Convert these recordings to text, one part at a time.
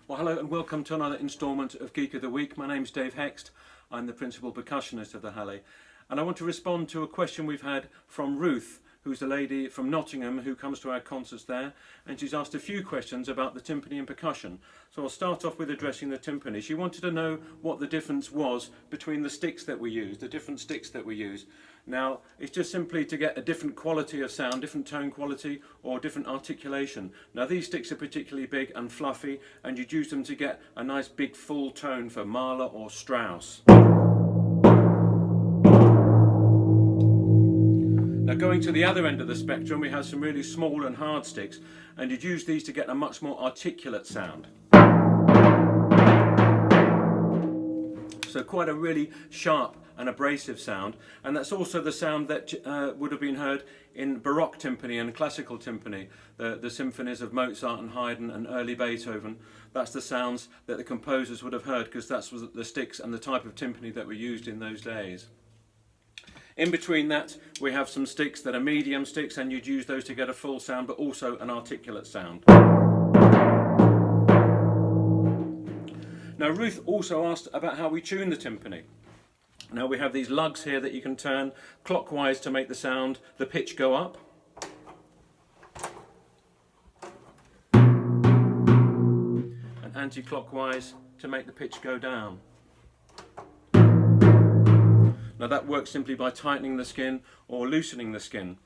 Well, hello and welcome to another instalment of Geek of the Week. My name's Dave Hext. I'm the principal percussionist of the Halle, and I want to respond to a question we've had from Ruth, who's a lady from Nottingham who comes to our concerts there, and she's asked a few questions about the timpani and percussion. So I'll start off with addressing the timpani. She wanted to know what the difference was between the sticks that we use, the different sticks that we use. Now, it's just simply to get a different quality of sound, different tone quality or different articulation. Now, these sticks are particularly big and fluffy, and you'd use them to get a nice big full tone for Mahler or Strauss. Now, going to the other end of the spectrum, we have some really small and hard sticks, and you'd use these to get a much more articulate sound. So quite a really sharp and abrasive sound, and that's also the sound that would have been heard in Baroque timpani and classical timpani, the symphonies of Mozart and Haydn and early Beethoven. That's the sounds that the composers would have heard, because that's the sticks and the type of timpani that were used in those days. In between that, we have some sticks that are medium sticks, and you'd use those to get a full sound, but also an articulate sound. Now, Ruth also asked about how we tune the timpani. Now, we have these lugs here that you can turn clockwise to make the pitch go up. And anti-clockwise to make the pitch go down. Now, that works simply by tightening the skin or loosening the skin.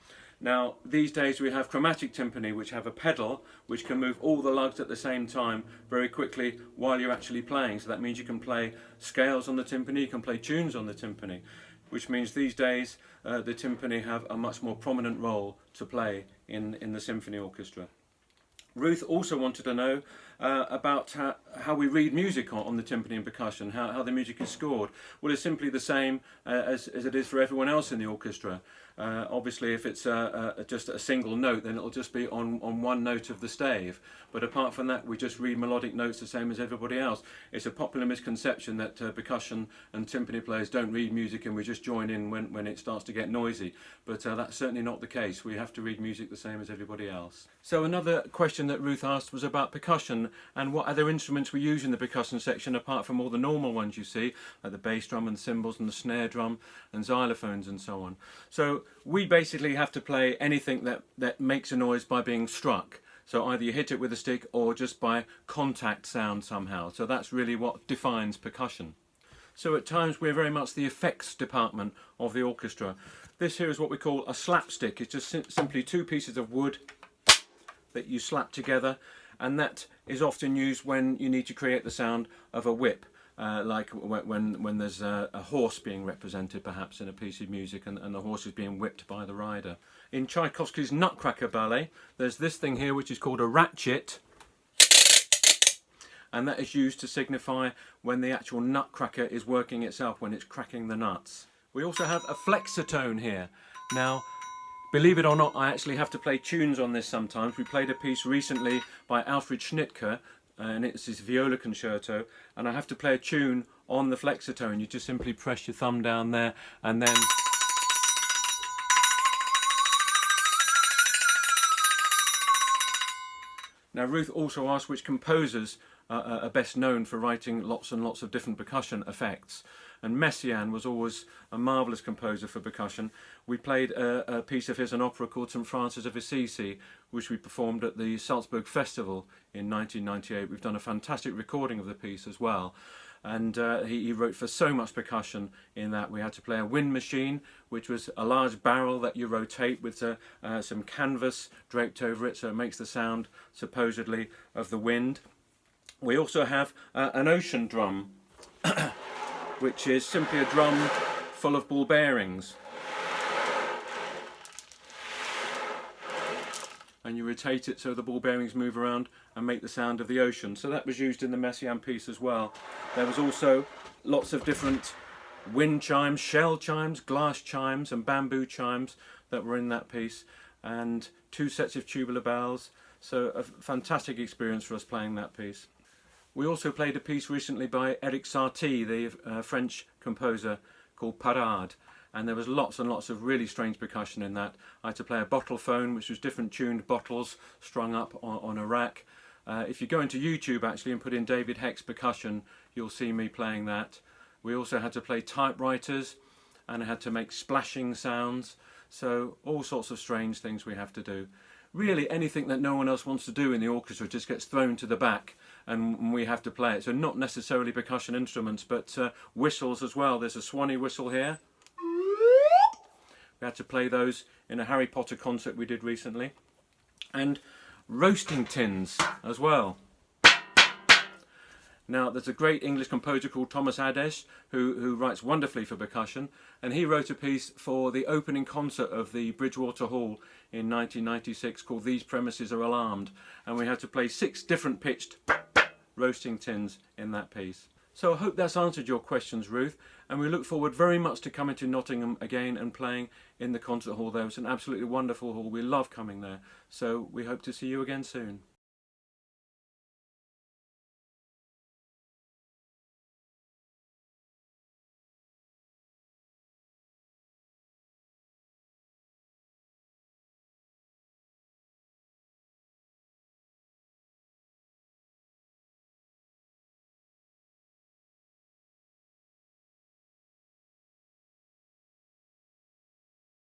Now, these days we have chromatic timpani, which have a pedal which can move all the lugs at the same time very quickly while you're actually playing. So that means you can play scales on the timpani, you can play tunes on the timpani, which means these days the timpani have a much more prominent role to play in the symphony orchestra. Ruth also wanted to know about how we read music on the timpani and percussion, how the music is scored. Well, it's simply the same as it is for everyone else in the orchestra. Obviously, if it's just a single note, then it'll just be on one note of the stave. But apart from that, we just read melodic notes the same as everybody else. It's a popular misconception that percussion and timpani players don't read music and we just join in when it starts to get noisy. But that's certainly not the case. We have to read music the same as everybody else. So another question that Ruth asked was about percussion and what other instruments we use in the percussion section apart from all the normal ones you see, like the bass drum and cymbals and the snare drum and xylophones and so on. So we basically have to play anything that makes a noise by being struck. So either you hit it with a stick or just by contact sound somehow. So that's really what defines percussion. So at times we're very much the effects department of the orchestra. This here is what we call a slapstick. It's just simply two pieces of wood that you slap together, and that is often used when you need to create the sound of a whip. Like when there's a horse being represented perhaps in a piece of music and the horse is being whipped by the rider. In Tchaikovsky's Nutcracker ballet, there's this thing here which is called a ratchet, and that is used to signify when the actual nutcracker is working itself, when it's cracking the nuts. We also have a flexotone here. Now, believe it or not, I actually have to play tunes on this sometimes. We played a piece recently by Alfred Schnittke, and it's his viola concerto, and I have to play a tune on the flexotone. You just simply press your thumb down there and then Now, Ruth also asked which composers are best known for writing lots and lots of different percussion effects, and Messiaen was always a marvellous composer for percussion. We played a piece of his, an opera called St. Francis of Assisi, which we performed at the Salzburg Festival in 1998. We've done a fantastic recording of the piece as well. And he wrote for so much percussion in that. We had to play a wind machine, which was a large barrel that you rotate with some canvas draped over it, so it makes the sound, supposedly, of the wind. We also have an ocean drum, which is simply a drum full of ball bearings. And you rotate it so the ball bearings move around and make the sound of the ocean. So that was used in the Messiaen piece as well. There was also lots of different wind chimes, shell chimes, glass chimes and bamboo chimes that were in that piece, and 2 sets of tubular bells. So a fantastic experience for us playing that piece. We also played a piece recently by Eric Satie, the French composer, called Parade. And there was lots and lots of really strange percussion in that. I had to play a bottle phone, which was different tuned bottles strung up on a rack. If you go into YouTube actually and put in David Hext Percussion, you'll see me playing that. We also had to play typewriters, and I had to make splashing sounds, so all sorts of strange things we have to do. Really anything that no one else wants to do in the orchestra just gets thrown to the back and we have to play it. So not necessarily percussion instruments, but whistles as well. There's a Swanee whistle here. We had to play those in a Harry Potter concert we did recently. And roasting tins as well. Now, there's a great English composer called Thomas Adès who writes wonderfully for percussion, and he wrote a piece for the opening concert of the Bridgewater Hall in 1996 called These Premises Are Alarmed, and we had to play 6 different pitched roasting tins in that piece. So I hope that's answered your questions, Ruth, and we look forward very much to coming to Nottingham again and playing in the concert hall there. It's an absolutely wonderful hall. We love coming there, so we hope to see you again soon.